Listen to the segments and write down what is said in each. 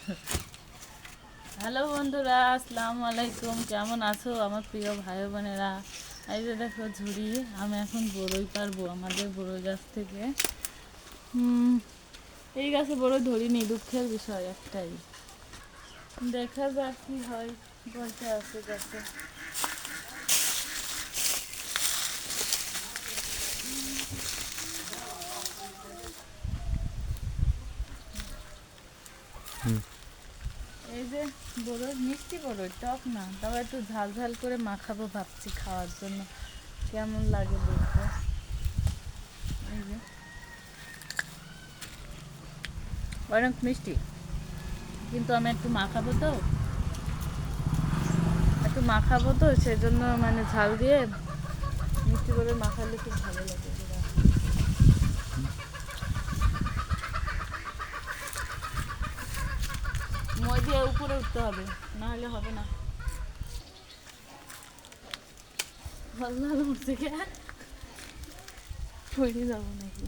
Hello বন্ধুরা, আসসালামু আলাইকুম। কেমন আছো আমার প্রিয় ভাই বোনেরা? এই যে দেখো ঝুড়ি, আমি এখন বড়ই পারবো আমাদের বড়ই গাছ থেকে। এই গাছে বড়ই ধরিনি, দুঃখের বিষয় একটাই। দেখা যাক কি হয়। বলতে আছে গাছে। এই যে বড়ই, মিষ্টি বড়ই, টক না, তবে একটু ঝাল ঝাল করে মাখাবো ভাবছি খাওয়ার জন্য। কেমন লাগে দেখবো। এই যে অনেক মিষ্টি, কিন্তু আমি একটু মাখাবো তো সেজন্য মানে ঝাল দিয়ে মিষ্টি করে মাখালে খুব ভালো লাগে। মই দিয়ে উপরে উঠতে হবে, না হলে হবে না। ভালো ভালো উঠছে কে, পড়ে যাবো নাকি?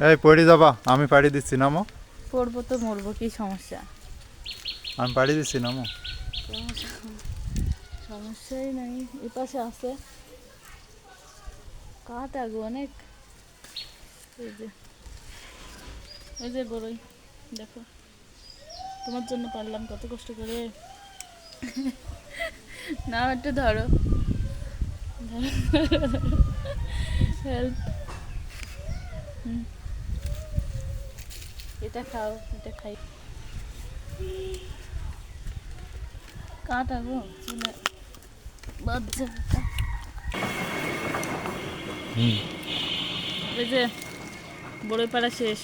এই পড়ে যাবা, আমি পাড়ি দিচ্ছি নামো। পড়বো তো মরবো, কি সমস্যা? আমি পাড়ি দিচ্ছি নামো। সমস্যাই নাই, এ পাশে আছে কাঠ আগো অনেক। এই যে এই যে বড়ই, দেখো তোমার জন্য পারলাম কত কষ্ট করে। না একটু ধরো, হেল্প। এটা খাও, এটা খাই। কাটা গো চুলে বাচ্চা। এই যে বড়ই পাড়া শেষ।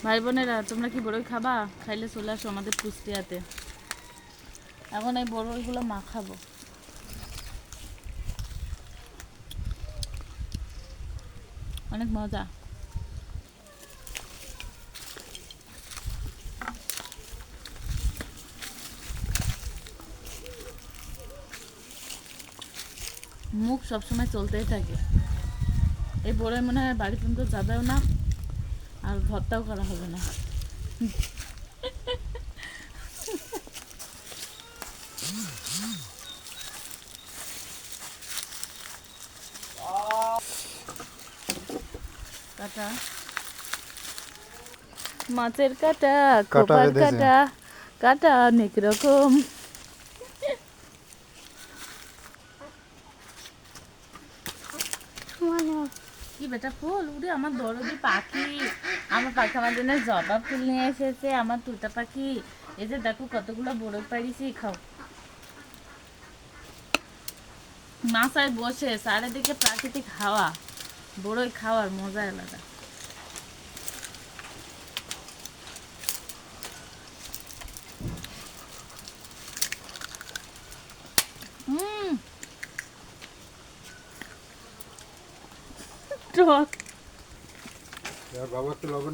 ভাই বোনেরা, তোমরা কি বড়ই খাবা? খাইলে চলে আসো আমাদের কুষ্টিয়াতে। এখন এই বড়ইগুলো মাখাবো। অনেক মজা। মুখ সবসময় চলতেই থাকে। এই বড়ই মনে হয় বাড়ি পর্যন্ত যাবেও না, আর ভর্তাও করা হবে না। কাটা, মাছের কাটা, খোপার কাটা, কাটা অনেক রকম। কি বেটা ফুল উড়ে, আমার দরদি পাখি, আমার পাখি আমার জন্য জবা ফুল নিয়ে এসেছে, আমার তুতা পাখি। এই যে দেখো কতগুলো বড়ই পাড়িছি, খাও। মাথায় বসে চারিদিকে প্রাকৃতিক হাওয়া, বড়ই খাওয়ার মজা আলাদা। টক। বাবা একটু লবণ